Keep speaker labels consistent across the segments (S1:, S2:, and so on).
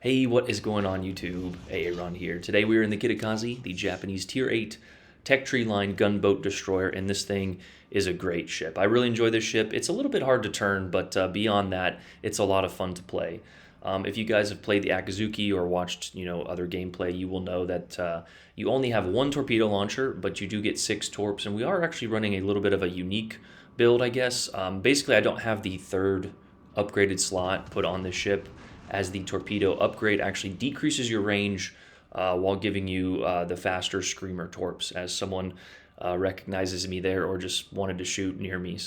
S1: Hey, what is going on YouTube? Aaron here. Today we are in the Kitakaze, the Japanese Tier 8 Tech Tree Line gunboat destroyer, and this thing is a great ship. I really enjoy this ship. It's a little bit hard to turn, but beyond that, it's a lot of fun to play. If you guys have played the Akazuki or watched, other gameplay, you will know that you only have one torpedo launcher, but you do get 6 torps, and we are actually running a little bit of a unique build, I guess. Basically, I don't have the third upgraded slot put on this ship, as the torpedo upgrade actually decreases your range while giving you the faster screamer torps, as someone recognizes me there or just wanted to shoot near me.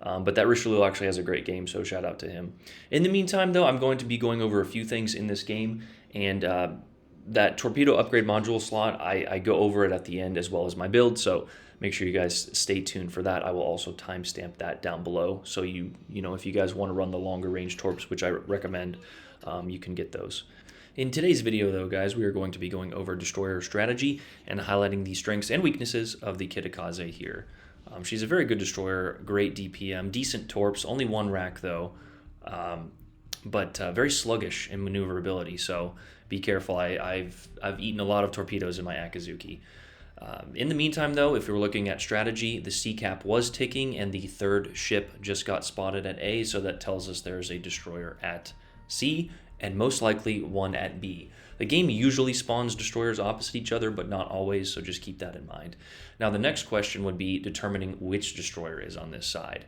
S1: But that Richelieu actually has a great game, so shout out to him. In the meantime, though, I'm going to be going over a few things in this game, and that torpedo upgrade module slot, I go over it at the end as well as my build, so make sure you guys stay tuned for that. I will also timestamp that down below, so if you guys want to run the longer range torps, which I recommend, you can get those. In today's video, though, guys, we are going to be going over destroyer strategy and highlighting the strengths and weaknesses of the Kitakaze here. She's a very good destroyer, great DPM, decent torps, only one rack though, but very sluggish in maneuverability. So be careful. I've eaten a lot of torpedoes in my Akazuki. In the meantime, though, if you're looking at strategy, the C cap was ticking, and the third ship just got spotted at A, so that tells us there's a destroyer at C, and most likely one at B. The game usually spawns destroyers opposite each other, but not always, so just keep that in mind. Now, the next question would be determining which destroyer is on this side.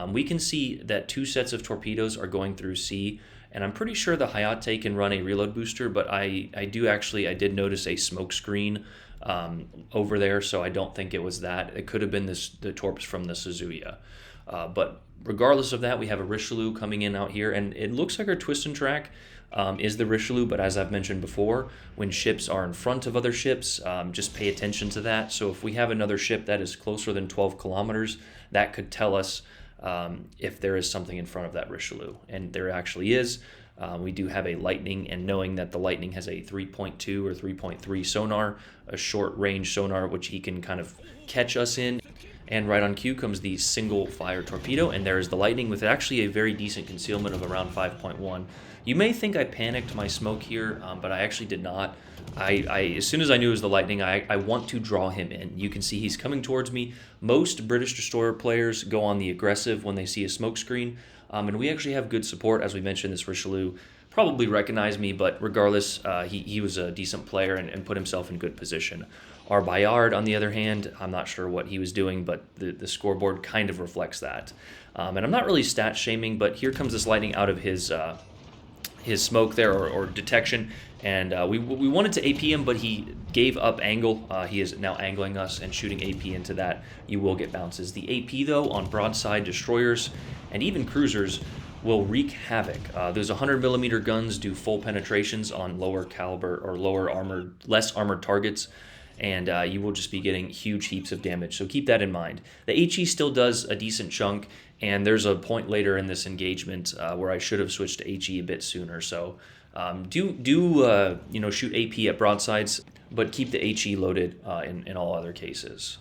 S1: We can see that 2 sets of torpedoes are going through C, and I'm pretty sure the Hayate can run a reload booster, but I did notice a smoke screen over there, so I don't think it was that. It could have been the torps from the Suzuya. But regardless of that, we have a Richelieu coming in out here, and it looks like our twist and track is the Richelieu, but as I've mentioned before, when ships are in front of other ships, just pay attention to that. So if we have another ship that is closer than 12 kilometers, that could tell us if there is something in front of that Richelieu, and there actually is. We do have a Lightning, and knowing that the Lightning has a 3.2 or 3.3 sonar, a short range sonar, which he can kind of catch us in. And right on cue comes the single fire torpedo, and there is the Lightning with actually a very decent concealment of around 5.1. You may think I panicked my smoke here, but I actually did not. As soon as I knew it was the Lightning, I want to draw him in. You can see he's coming towards me. Most British destroyer players go on the aggressive when they see a smoke screen, and we actually have good support. As we mentioned, this Richelieu probably recognized me, but regardless, he was a decent player and put himself in good position. Our Bayard, on the other hand, I'm not sure what he was doing, but the scoreboard kind of reflects that. And I'm not really stat shaming, but here comes this Lightning out of his smoke there, or detection, and we wanted to AP him, but he gave up angle. He is now angling us and shooting AP into that. You will get bounces. The AP, though, on broadside destroyers and even cruisers will wreak havoc. Those 100mm guns do full penetrations on lower caliber or less armored targets, and you will just be getting huge heaps of damage. So keep that in mind. The HE still does a decent chunk, and there's a point later in this engagement where I should have switched to HE a bit sooner. So shoot AP at broadsides, but keep the HE loaded in all other cases.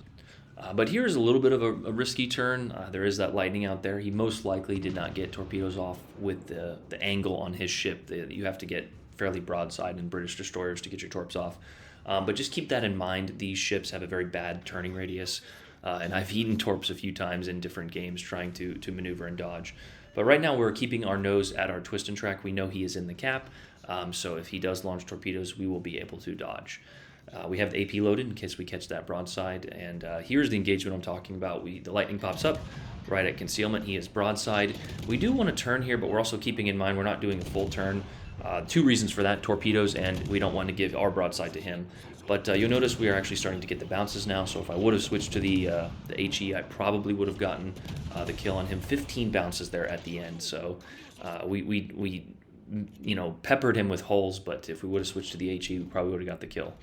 S1: But here's a little bit of a risky turn. There is that Lightning out there. He most likely did not get torpedoes off with the angle on his ship. You have to get fairly broadside in British destroyers to get your torps off. But just keep that in mind. These ships have a very bad turning radius, and I've eaten torps a few times in different games trying to maneuver and dodge. But right now we're keeping our nose at our twist and track. We know he is in the cap, so if he does launch torpedoes, we will be able to dodge. We have the AP loaded in case we catch that broadside, and here's the engagement I'm talking about. The Lightning pops up right at concealment. He is broadside. We do want to turn here, but we're also keeping in mind we're not doing a full turn. 2 reasons for that: torpedoes, and we don't want to give our broadside to him. But you'll notice we are actually starting to get the bounces now, so if I would have switched to the HE, I probably would have gotten the kill on him. 15 bounces there at the end, so we peppered him with holes, but if we would have switched to the HE, we probably would have got the kill.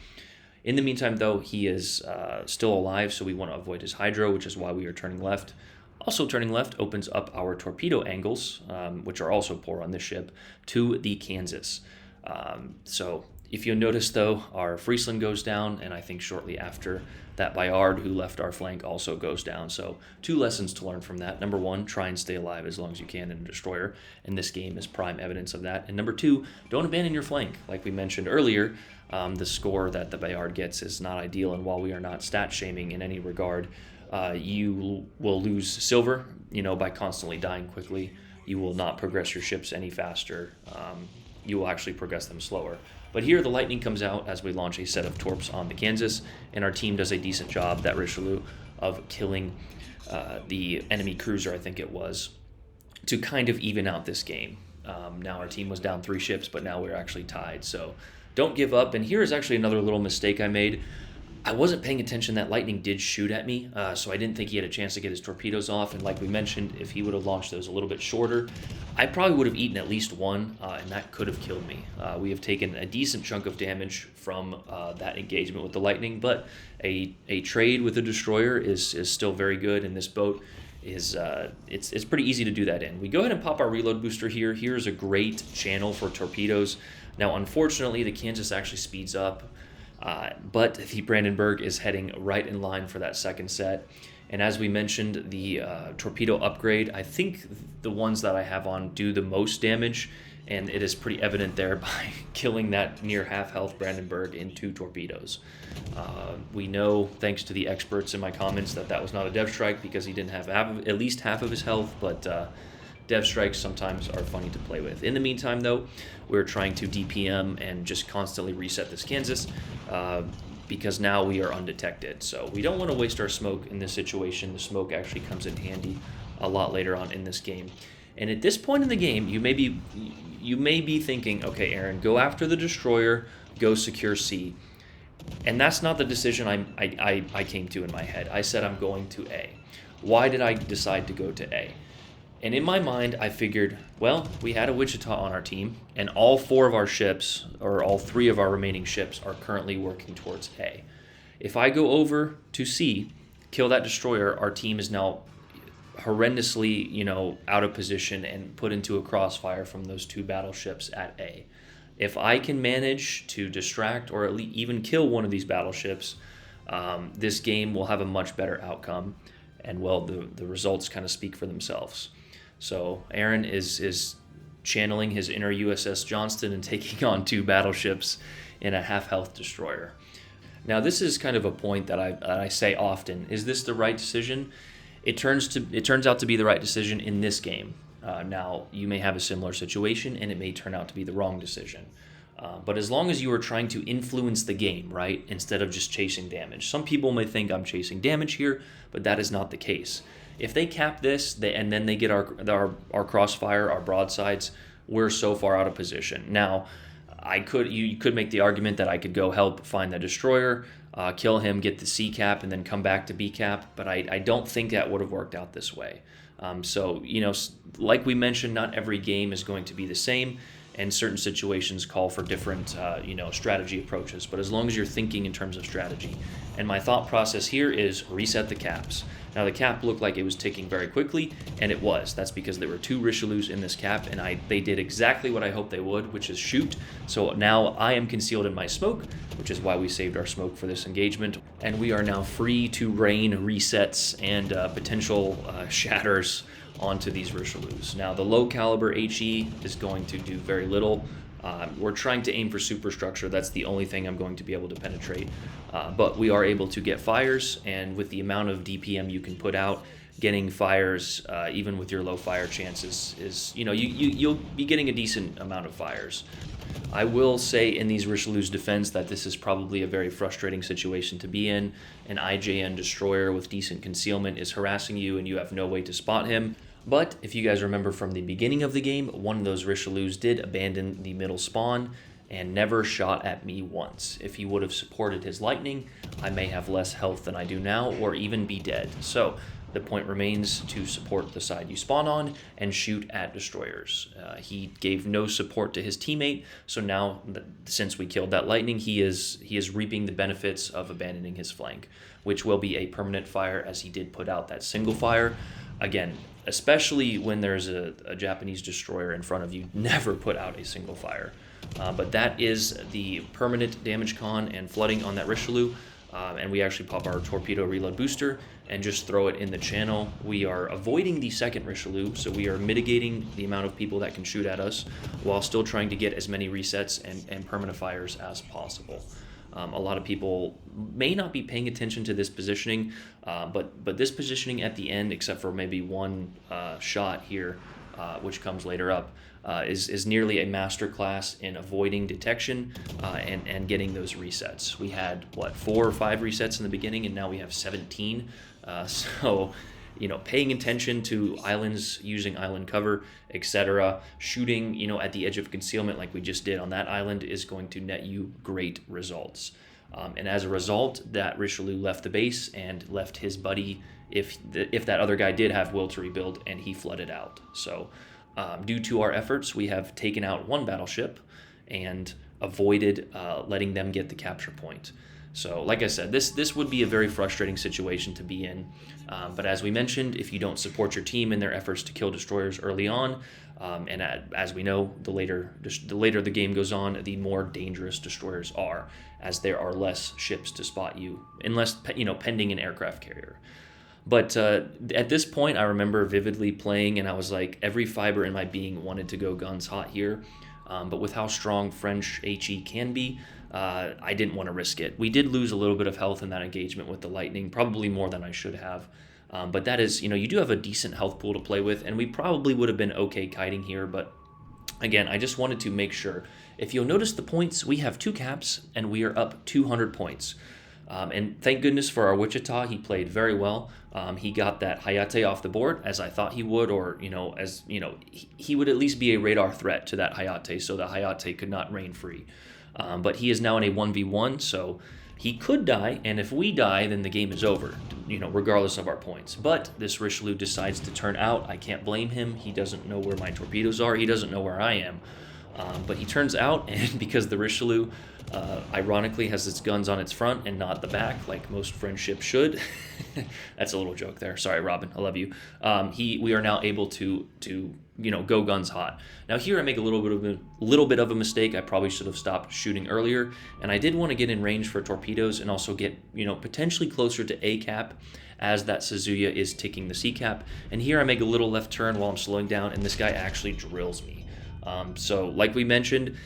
S1: In the meantime, though, he is still alive, so we want to avoid his hydro, which is why we are turning left. Also, turning left opens up our torpedo angles, which are also poor on this ship, to the Kansas. So If you'll notice, though, our Friesland goes down, and I think shortly after that, Bayard, who left our flank, also goes down. So 2 lessons to learn from that. Number 1, try and stay alive as long as you can in a destroyer, and this game is prime evidence of that. And number 2, don't abandon your flank. Like we mentioned earlier, the score that the Bayard gets is not ideal, and while we are not stat shaming in any regard, you will lose silver, by constantly dying quickly. You will not progress your ships any faster. You will actually progress them slower. But here the lightning comes out as we launch a set of torps on the Kansas, and our team does a decent job, that Richelieu, of killing the enemy cruiser, I think it was, to kind of even out this game. Now our team was down 3 ships, but now we're actually tied. So don't give up. And here is actually another little mistake I made. I wasn't paying attention that lightning did shoot at me, so I didn't think he had a chance to get his torpedoes off. And like we mentioned, if he would have launched those a little bit shorter, I probably would have eaten at least one, and that could have killed me. We have taken a decent chunk of damage from that engagement with the lightning, but a trade with a destroyer is still very good, and this boat is it's pretty easy to do that in. We go ahead and pop our reload booster here. Here's a great channel for torpedoes. Now, unfortunately, the Kansas actually speeds up. But the Brandenburg is heading right in line for that second set. And as we mentioned, the torpedo upgrade, I think the ones that I have on do the most damage, and it is pretty evident there by killing that near half health Brandenburg in 2 torpedoes. We know, thanks to the experts in my comments, that was not a dev strike because he didn't have at least half of his health, but dev strikes sometimes are funny to play with. In the meantime, though, we're trying to DPM and just constantly reset this Kansas because now we are undetected. So we don't want to waste our smoke in this situation. The smoke actually comes in handy a lot later on in this game. And at this point in the game, you may be thinking, okay, Aaron, go after the destroyer, go secure C. And that's not the decision I came to in my head. I said I'm going to A. Why did I decide to go to A? And in my mind, I figured, well, we had a Wichita on our team, and all 4 of our ships, or all 3 of our remaining ships, are currently working towards A. If I go over to C, kill that destroyer, our team is now horrendously, out of position and put into a crossfire from those 2 battleships at A. If I can manage to distract or at least even kill one of these battleships, this game will have a much better outcome, and, well, the results kind of speak for themselves. So Aaron is channeling his inner USS Johnston and taking on 2 battleships in a half-health destroyer. Now, this is kind of a point that I say often. Is this the right decision? It turns out to be the right decision in this game. Now, you may have a similar situation, and it may turn out to be the wrong decision. But as long as you are trying to influence the game, right, instead of just chasing damage. Some people may think I'm chasing damage here, but that is not the case. If they cap this and then they get our crossfire, our broadsides, we're so far out of position. Now, you could make the argument that I could go help find the destroyer, kill him, get the C cap, and then come back to B cap, but I don't think that would have worked out this way. So, like we mentioned, not every game is going to be the same, and certain situations call for different, strategy approaches. But as long as you're thinking in terms of strategy, and my thought process here is reset the caps. Now, the cap looked like it was ticking very quickly, and it was. That's because there were 2 Richelieus in this cap, and they did exactly what I hoped they would, which is shoot. So now I am concealed in my smoke, which is why we saved our smoke for this engagement. And we are now free to rain resets and potential shatters onto these Richelieus. Now, the low caliber HE is going to do very little. We're trying to aim for superstructure. That's the only thing I'm going to be able to penetrate. But we are able to get fires, and with the amount of DPM you can put out, getting fires, even with your low fire chances, is, you'll be getting a decent amount of fires. I will say in these Richelieu's defense that this is probably a very frustrating situation to be in. An IJN destroyer with decent concealment is harassing you, and you have no way to spot him. But if you guys remember from the beginning of the game, one of those Richelieus did abandon the middle spawn and never shot at me once. If he would have supported his lightning, I may have less health than I do now, or even be dead. So the point remains to support the side you spawn on and shoot at destroyers. He gave no support to his teammate, so now, since we killed that lightning, he is reaping the benefits of abandoning his flank, which will be a permanent fire, as he did put out that single fire. Again, especially when there's a Japanese destroyer in front of you, never put out a single fire. But that is the permanent damage con and flooding on that Richelieu. And we actually pop our torpedo reload booster and just throw it in the channel. We are avoiding the second Richelieu, so we are mitigating the amount of people that can shoot at us while still trying to get as many resets and permanent fires as possible. A lot of people may not be paying attention to this positioning, but this positioning at the end, except for maybe one shot here, which comes later up, is nearly a masterclass in avoiding detection and getting those resets. We had, 4 or 5 resets in the beginning, and now we have 17. So, paying attention to islands, using island cover, etc., shooting, at the edge of concealment like we just did on that island is going to net you great results. And as a result, that Richelieu left the base and left his buddy, if that other guy did have will to rebuild, and he flooded out. So due to our efforts, we have taken out 1 battleship and avoided letting them get the capture point. So like I said, this would be a very frustrating situation to be in. But as we mentioned, if you don't support your team in their efforts to kill destroyers early on, and as we know, the later the game goes on, the more dangerous destroyers are, as there are less ships to spot you, unless pending an aircraft carrier. But at this point, I remember vividly playing, and I was like, every fiber in my being wanted to go guns hot here. But with how strong French HE can be, I didn't want to risk it. We did lose a little bit of health in that engagement with the lightning, probably more than I should have. But that is, you do have a decent health pool to play with, and we probably would have been okay kiting here. But again, I just wanted to make sure. If you'll notice the points, we have 2 caps, and we are up 200 points. And thank goodness for our Wichita, he played very well. He got that Hayate off the board, as I thought he would, or, he would at least be a radar threat to that Hayate, so the Hayate could not reign free. But he is now in a 1v1, so he could die, and if we die, then the game is over, regardless of our points. But this Richelieu decides to turn out. I can't blame him. He doesn't know where my torpedoes are. He doesn't know where I am. But he turns out, and because the Richelieu, ironically, has its guns on its front and not the back, like most French ships should. That's a little joke there. Sorry, Robin. I love you. We are now able to go guns hot. Now here I make a little bit of a mistake. I probably should have stopped shooting earlier, and I did want to get in range for torpedoes and also get potentially closer to A cap, as that Suzuya is ticking the C cap. And here I make a little left turn while I'm slowing down, and this guy actually drills me. So like we mentioned,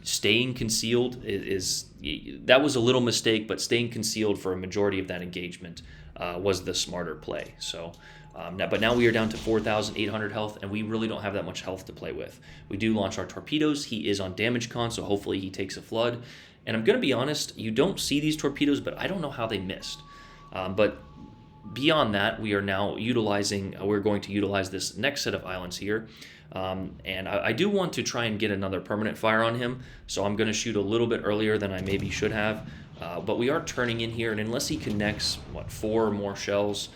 S1: staying concealed that was a little mistake, but staying concealed for a majority of that engagement was the smarter play. So, but now we are down to 4,800 health, and we really don't have that much health to play with. We do launch our torpedoes. He is on damage con, so hopefully he takes a flood. And I'm going to be honest, you don't see these torpedoes, but I don't know how they missed. But beyond that, we're going to utilize this next set of islands here. And I do want to try and get another permanent fire on him, so I'm going to shoot a little bit earlier than I maybe should have. But we are turning in here, and unless he connects, 4 more shells,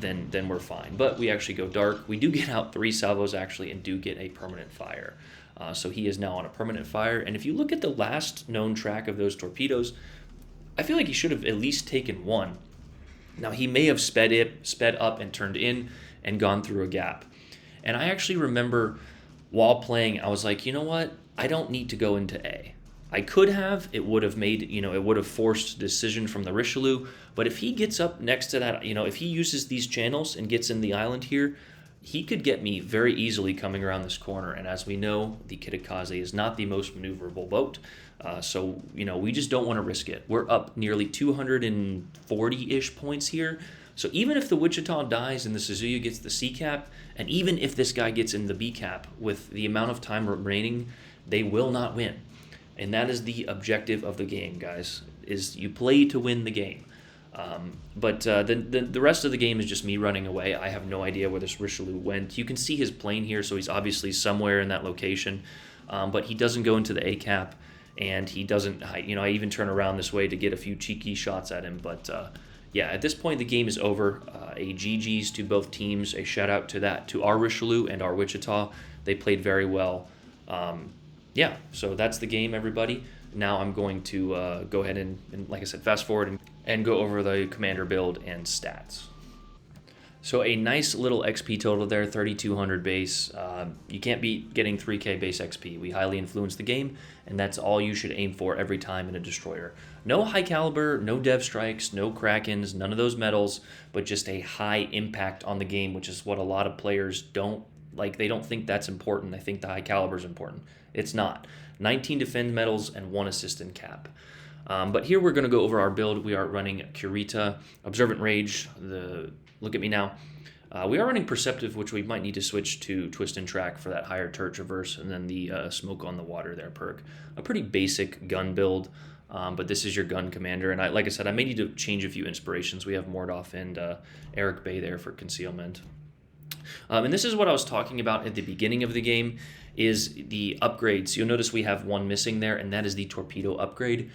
S1: then we're fine. But we actually go dark. We do get out 3 salvos, actually, and do get a permanent fire. So he is now on a permanent fire. And if you look at the last known track of those torpedoes, I feel like he should have at least taken 1. Now, he may have sped up and turned in and gone through a gap. And I actually remember while playing, I was like, you know what? I don't need to go into A. I could have. It would have made, it would have forced a decision from the Richelieu. But if he gets up next to that, if he uses these channels and gets in the island here, he could get me very easily coming around this corner. And as we know, the Kitakaze is not the most maneuverable boat. So, we just don't want to risk it. We're up nearly 240-ish points here. So even if the Wichita dies and the Suzuya gets the C cap, and even if this guy gets in the B cap, with the amount of time remaining, they will not win. And that is the objective of the game, guys, is you play to win the game. But the rest of the game is just me running away. I have no idea where this Richelieu went. You can see his plane here, so he's obviously somewhere in that location. But he doesn't go into the A cap, and he doesn't, I even turn around this way to get a few cheeky shots at him. But yeah, at this point, the game is over. A GG's to both teams. A shout out to our Richelieu and our Wichita. They played very well. Yeah, so that's the game, everybody. Now I'm going to go ahead and, like I said, fast forward and go over the commander build and stats. So a nice little XP total there, 3,200 base. You can't beat getting 3K base XP. We highly influence the game, and that's all you should aim for every time in a destroyer. No high caliber, no dev strikes, no krakens, none of those medals, but just a high impact on the game, which is what a lot of players don't like. They don't think that's important. They think the high caliber is important. It's not. 19 defend medals and 1 assist in cap. But here we're going to go over our build. We are running Kurita, Observant Rage, look at me now. We are running Perceptive, which we might need to switch to Twist and Track for that higher turret traverse, and then the Smoke on the Water there perk. A pretty basic gun build, but this is your gun commander. And like I said, I may need to change a few inspirations. We have Mordoff and Eric Bay there for concealment. And this is what I was talking about at the beginning of the game, is the upgrades. You'll notice we have one missing there, and that is the Torpedo upgrade.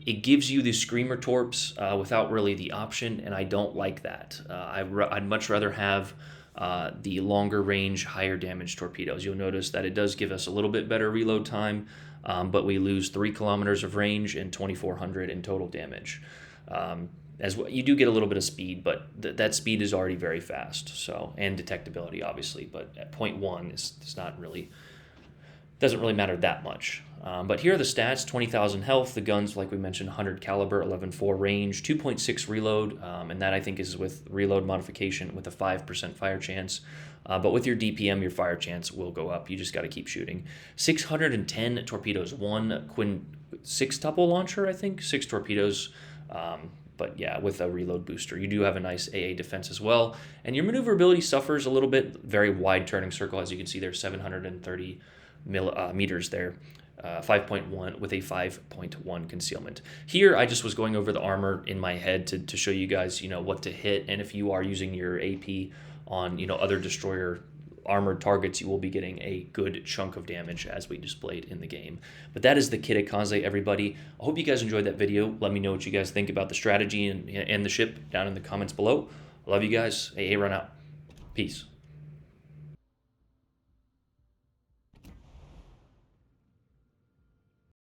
S1: It gives you the Screamer Torps without really the option, and I don't like that. I'd much rather have the longer range, higher damage torpedoes. You'll notice that it does give us a little bit better reload time, but we lose 3 kilometers of range and 2,400 in total damage. As well, you do get a little bit of speed, but that speed is already very fast. So, and detectability, obviously, but at 0.1 it's not really, doesn't really matter that much. But here are the stats: 20,000 health. The guns, like we mentioned, 100 caliber, 11.4 range, 2.6 reload, and that I think is with reload modification with a 5% fire chance. But with your DPM, your fire chance will go up. You just got to keep shooting. 610 torpedoes, 6-tuple launcher, I think, 6 torpedoes. But yeah, with a reload booster. You do have a nice AA defense as well. And your maneuverability suffers a little bit. Very wide turning circle, as you can see there, 730 meters there. 5.1 with a 5.1 concealment. Here, I just was going over the armor in my head to show you guys, what to hit. And if you are using your AP on, other destroyer armored targets, you will be getting a good chunk of damage as we displayed in the game. But that is the Kitakaze, everybody. I hope you guys enjoyed that video. Let me know what you guys think about the strategy and the ship down in the comments below. I love you guys. AA run out. Peace.